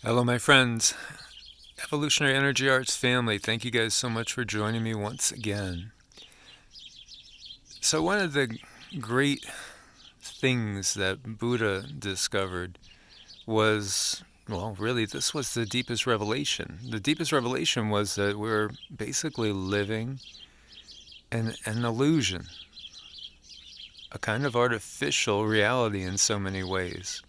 Hello, my friends. Evolutionary Energy Arts family, thank you guys so much for joining me once again. So, one of the great things that Buddha discovered was, well, really, this was the deepest revelation. The deepest revelation was that we're basically living in an illusion, a kind of artificial reality in so many ways.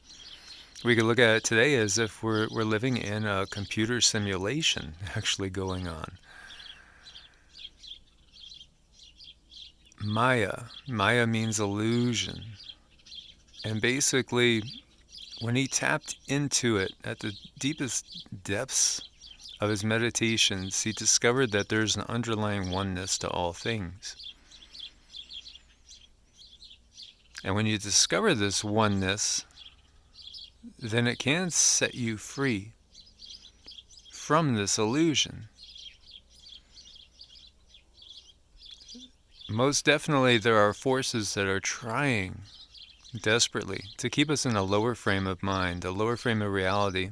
We could look at it today as if we're living in a computer simulation actually going on. Maya. Maya means illusion. And basically, when he tapped into it at the deepest depths of his meditations, he discovered that there's an underlying oneness to all things. And when you discover this oneness, then it can set you free from this illusion. Most definitely, there are forces that are trying desperately to keep us in a lower frame of mind, a lower frame of reality,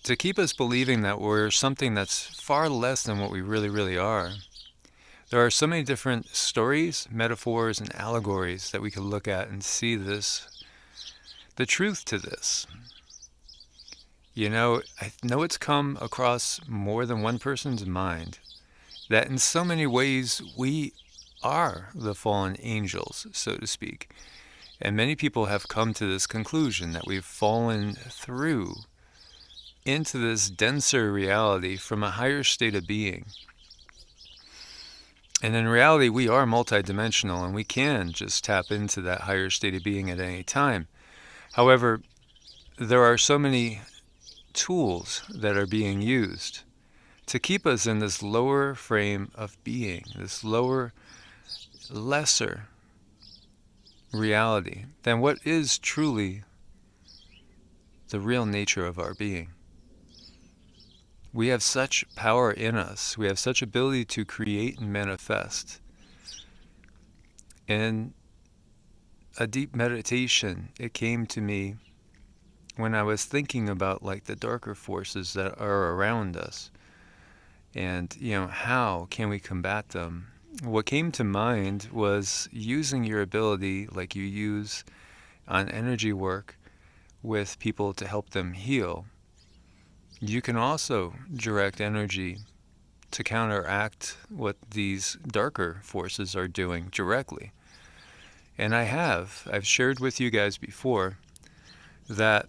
to keep us believing that we're something that's far less than what we really are. There are so many different stories, metaphors, and allegories that we could look at and see the truth to this. You know, I know it's come across more than one person's mind that in so many ways we are the fallen angels, so to speak. And many people have come to this conclusion that we've fallen through into this denser reality from a higher state of being. And in reality, we are multidimensional and we can just tap into that higher state of being at any time. However, there are so many tools that are being used to keep us in this lower frame of being, this lower, lesser reality than what is truly the real nature of our being. We have such power in us. We have such ability to create and manifest. In a deep meditation, it came to me when I was thinking about like the darker forces that are around us and, how can we combat them? What came to mind was using your ability like you use on energy work with people to help them heal. You can also direct energy to counteract what these darker forces are doing directly. And I've shared with you guys before that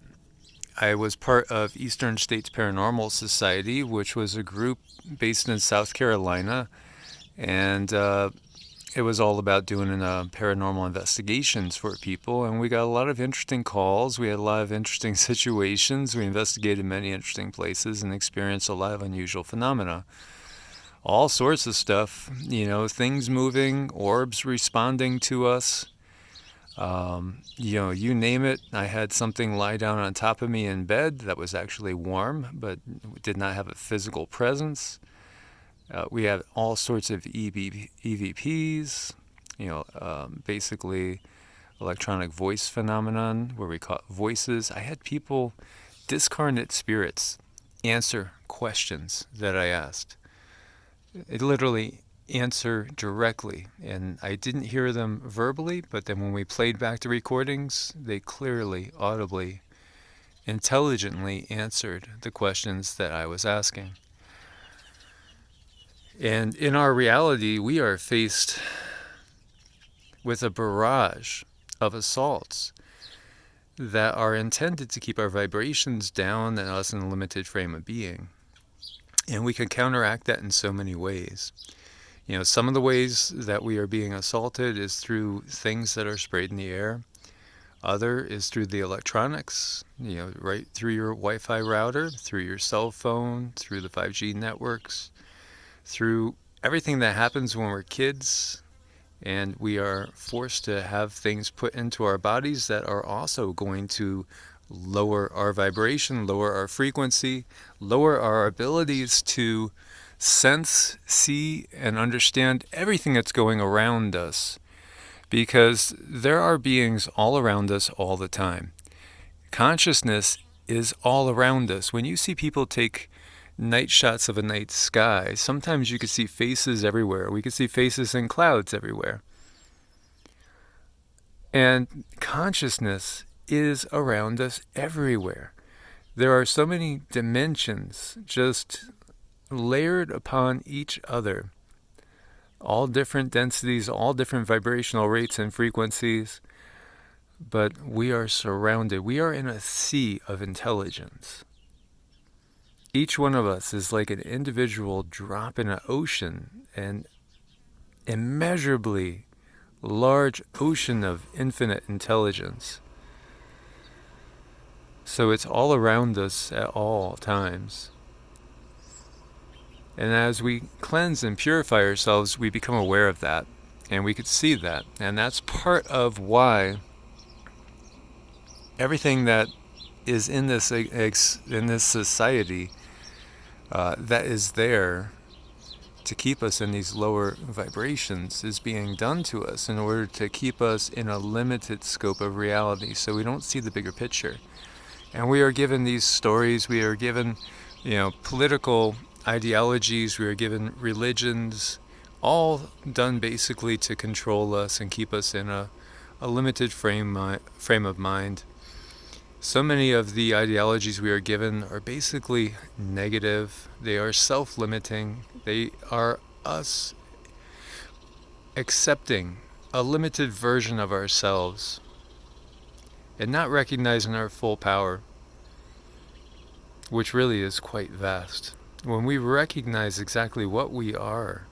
I was part of Eastern States Paranormal Society, which was a group based in South Carolina, and it was all about doing paranormal investigations for people, and we got a lot of interesting calls. We had a lot of interesting situations. We investigated many interesting places and experienced a lot of unusual phenomena. All sorts of stuff, things moving, orbs responding to us. You name it. I had something lie down on top of me in bed that was actually warm, but did not have a physical presence. We have all sorts of EVPs, basically electronic voice phenomenon where we caught voices. I had people, discarnate spirits, answer questions that I asked. It literally answer directly, and I didn't hear them verbally, but then when we played back the recordings, they clearly, audibly, intelligently answered the questions that I was asking. And in our reality, we are faced with a barrage of assaults that are intended to keep our vibrations down and us in a limited frame of being. And we can counteract that in so many ways. Some of the ways that we are being assaulted is through things that are sprayed in the air. Other is through the electronics, right through your Wi-Fi router, through your cell phone, through the 5G networks, through everything that happens when we're kids, and we are forced to have things put into our bodies that are also going to lower our vibration, lower our frequency, lower our abilities to sense, see, and understand everything that's going around us. Because there are beings all around us all the time. Consciousness is all around us. When you see people take night shots of a night sky, sometimes you could see faces everywhere. We could see faces in clouds everywhere. And consciousness is around us everywhere. There are so many dimensions just layered upon each other. All different densities, all different vibrational rates and frequencies. But we are surrounded. We are in a sea of intelligence. Each one of us is like an individual drop in an ocean, an immeasurably large ocean of infinite intelligence. So it's all around us at all times. And as we cleanse and purify ourselves, we become aware of that. And we could see that. And that's part of why everything that is in this society that is there to keep us in these lower vibrations is being done to us in order to keep us in a limited scope of reality, so we don't see the bigger picture. And we are given these stories, we are given, political ideologies, we are given religions, all done basically to control us and keep us in a limited frame of mind. So many of the ideologies we are given are basically negative. They are self-limiting. They are us accepting a limited version of ourselves and not recognizing our full power, which really is quite vast. When we recognize exactly what we are,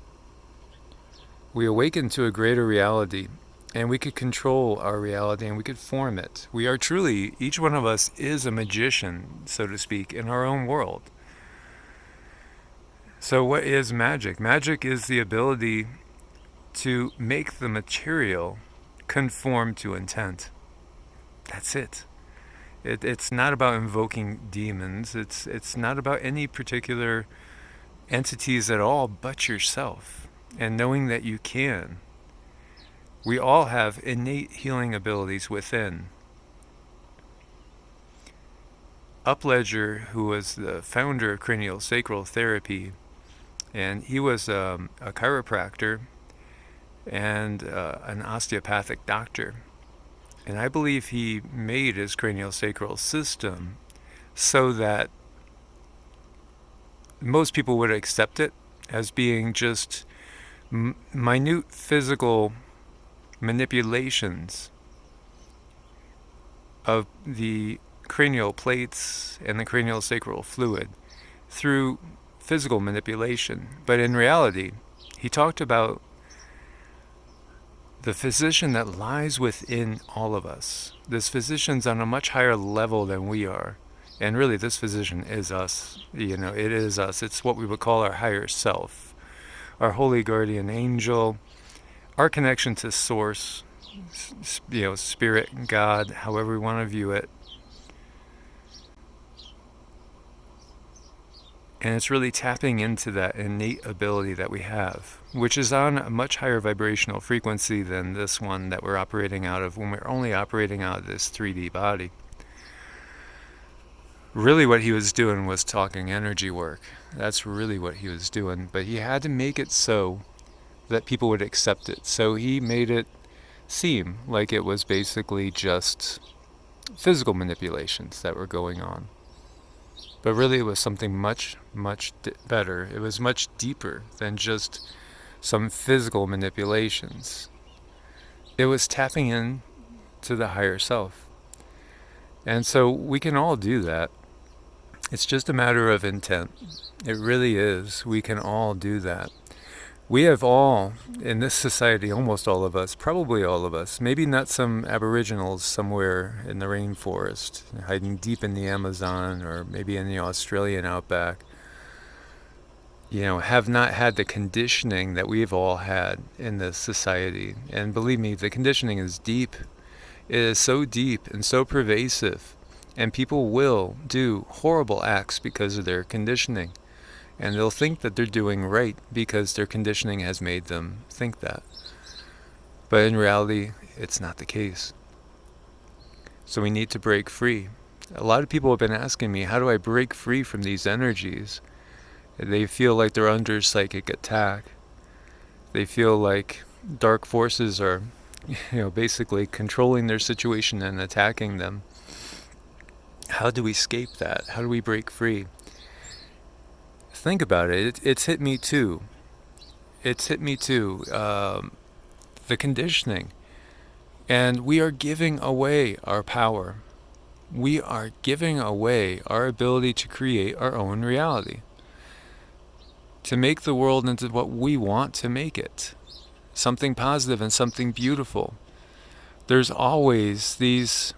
we awaken to a greater reality. And we could control our reality and we could form it. We are truly, each one of us is a magician, so to speak, in our own world. So what is magic? Magic is the ability to make the material conform to intent. That's it. It's not about invoking demons. It's not about any particular entities at all but yourself. And knowing that you can. We all have innate healing abilities within. Upledger, who was the founder of craniosacral therapy, and he was a chiropractor and an osteopathic doctor. And I believe he made his craniosacral system so that most people would accept it as being just minute physical manipulations of the cranial plates and the cranial sacral fluid through physical manipulation. But in reality, he talked about the physician that lies within all of us. This physician's on a much higher level than we are. And really, this physician is us. It is us. It's what we would call our higher self, our holy guardian angel, our connection to source, spirit, God, however we want to view it. And it's really tapping into that innate ability that we have, which is on a much higher vibrational frequency than this one that we're operating out of when we're only operating out of this 3D body. Really what he was doing was talking energy work. That's really what he was doing. But he had to make it so that people would accept it. So he made it seem like it was basically just physical manipulations that were going on. But really it was something much, much better. It was much deeper than just some physical manipulations. It was tapping in to the higher self. And so we can all do that. It's just a matter of intent. It really is. We can all do that. We have all, in this society, almost all of us, probably all of us, maybe not some aboriginals somewhere in the rainforest, hiding deep in the Amazon or maybe in the Australian outback, have not had the conditioning that we've all had in this society. And believe me, the conditioning is deep. It is so deep and so pervasive. And people will do horrible acts because of their conditioning. And they'll think that they're doing right because their conditioning has made them think that. But in reality, it's not the case. So we need to break free. A lot of people have been asking me, how do I break free from these energies? They feel like they're under psychic attack. They feel like dark forces are, basically controlling their situation and attacking them. How do we escape that? How do we break free? Think about it. It's hit me too. It's hit me too. The conditioning. And we are giving away our power. We are giving away our ability to create our own reality, to make the world into what we want to make it, something positive and something beautiful. There's always these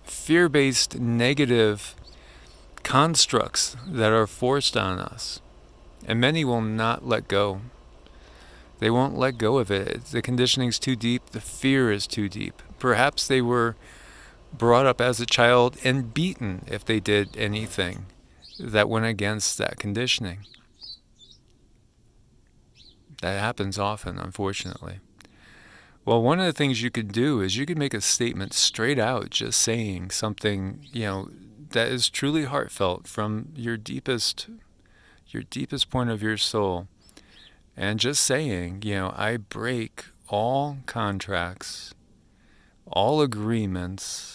fear-based negative constructs that are forced on us, and many will not let go. They won't let go of it. The conditioning's too deep, the fear is too deep. Perhaps they were brought up as a child and beaten if they did anything that went against that conditioning. That happens often, unfortunately. Well, one of the things you could do is you could make a statement straight out, just saying something, that is truly heartfelt from your deepest point of your soul. And just saying, I break all contracts, all agreements,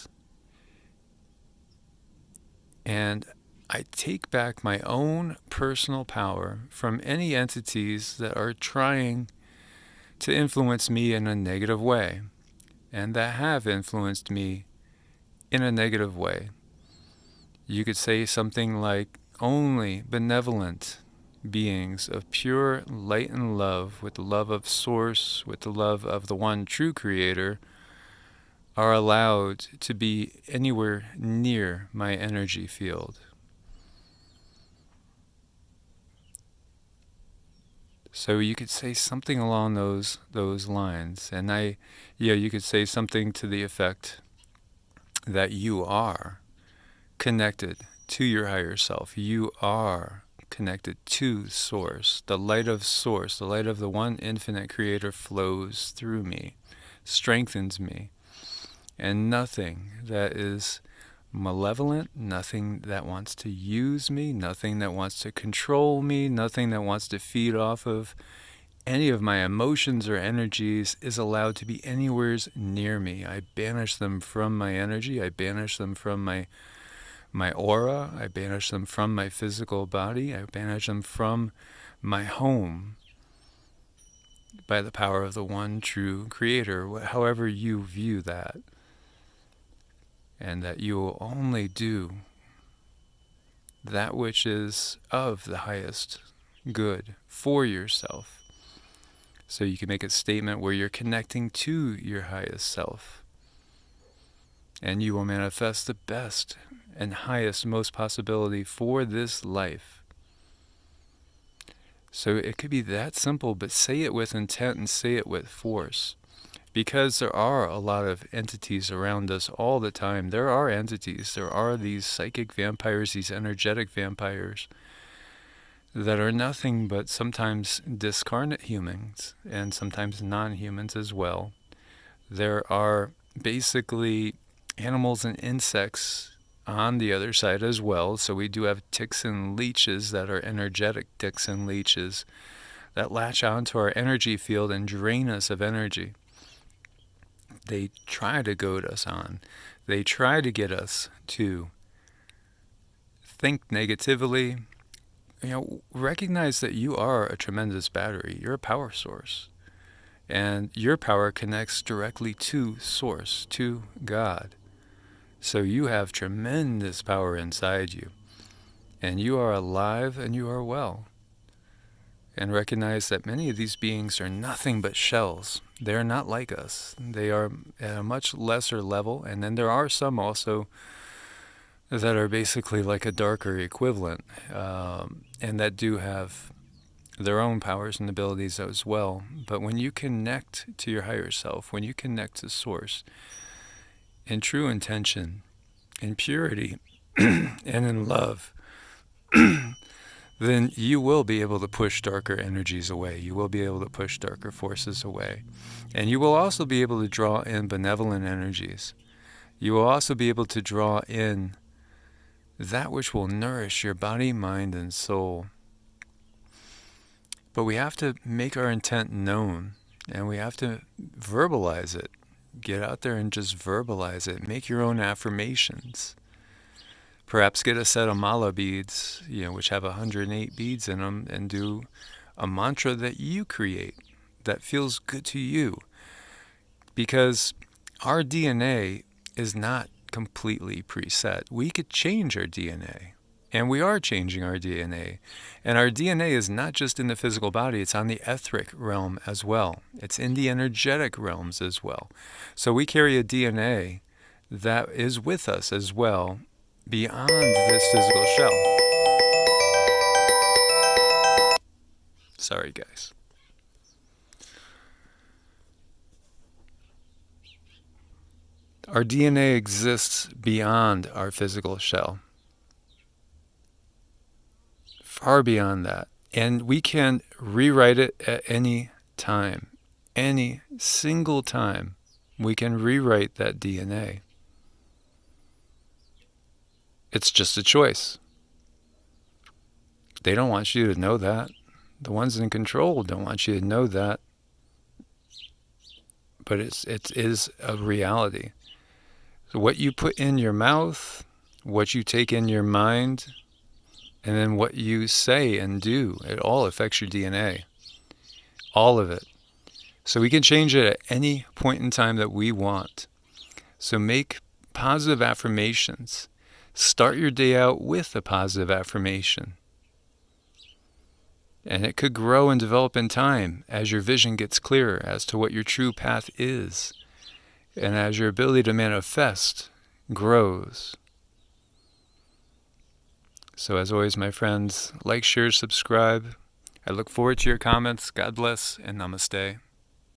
and I take back my own personal power from any entities that are trying to influence me in a negative way, and that have influenced me in a negative way. You could say something like, only benevolent beings of pure light and love, with the love of Source, with the love of the one true Creator, are allowed to be anywhere near my energy field. So you could say something along those lines, and you could say something to the effect that you are connected to your higher self. You are connected to Source. The light of Source, the light of the one infinite Creator flows through me, strengthens me, and nothing that is malevolent, nothing that wants to use me, nothing that wants to control me, nothing that wants to feed off of any of my emotions or energies is allowed to be anywhere near me. I banish them from my energy. I banish them from my aura. I banish them from my physical body. I banish them from my home by the power of the one true Creator, however you view that. And that you will only do that which is of the highest good for yourself. So you can make a statement where you're connecting to your highest self. And you will manifest the best and highest, most possibility for this life. So it could be that simple, but say it with intent and say it with force. Because there are a lot of entities around us all the time. There are entities. There are these psychic vampires, these energetic vampires that are nothing but sometimes discarnate humans and sometimes non-humans as well. There are basically animals and insects on the other side as well. So we do have ticks and leeches that are energetic ticks and leeches that latch onto our energy field and drain us of energy. They try to goad us on. They try to get us to think negatively. Recognize that you are a tremendous battery. You're a power source. And your power connects directly to Source, to God. So you have tremendous power inside you. And you are alive and you are well. And recognize that many of these beings are nothing but shells. They are not like us. They are at a much lesser level. And then there are some also that are basically like a darker equivalent, and that do have their own powers and abilities as well. But when you connect to your higher self, when you connect to Source, in true intention, in purity, and in love, then you will be able to push darker energies away. You will be able to push darker forces away. And you will also be able to draw in benevolent energies. You will also be able to draw in that which will nourish your body, mind, and soul. But we have to make our intent known, and we have to verbalize it. Get out there and just verbalize it. Make your own affirmations. Perhaps get a set of mala beads, which have 108 beads in them, and do a mantra that you create that feels good to you. Because our DNA is not completely preset. We could change our DNA. And we are changing our DNA. And our DNA is not just in the physical body, it's on the etheric realm as well. It's in the energetic realms as well. So we carry a DNA that is with us as well beyond this physical shell. Sorry, guys. Our DNA exists beyond our physical shell. Far beyond that. And we can rewrite it at any time. Any single time, we can rewrite that DNA. It's just a choice. They don't want you to know that. The ones in control don't want you to know that. But it is a reality. So what you put in your mouth, what you take in your mind, and then what you say and do, it all affects your DNA. All of it. So we can change it at any point in time that we want. So make positive affirmations. Start your day out with a positive affirmation. And it could grow and develop in time as your vision gets clearer as to what your true path is. And as your ability to manifest grows. So as always, my friends, like, share, subscribe. I look forward to your comments. God bless and namaste.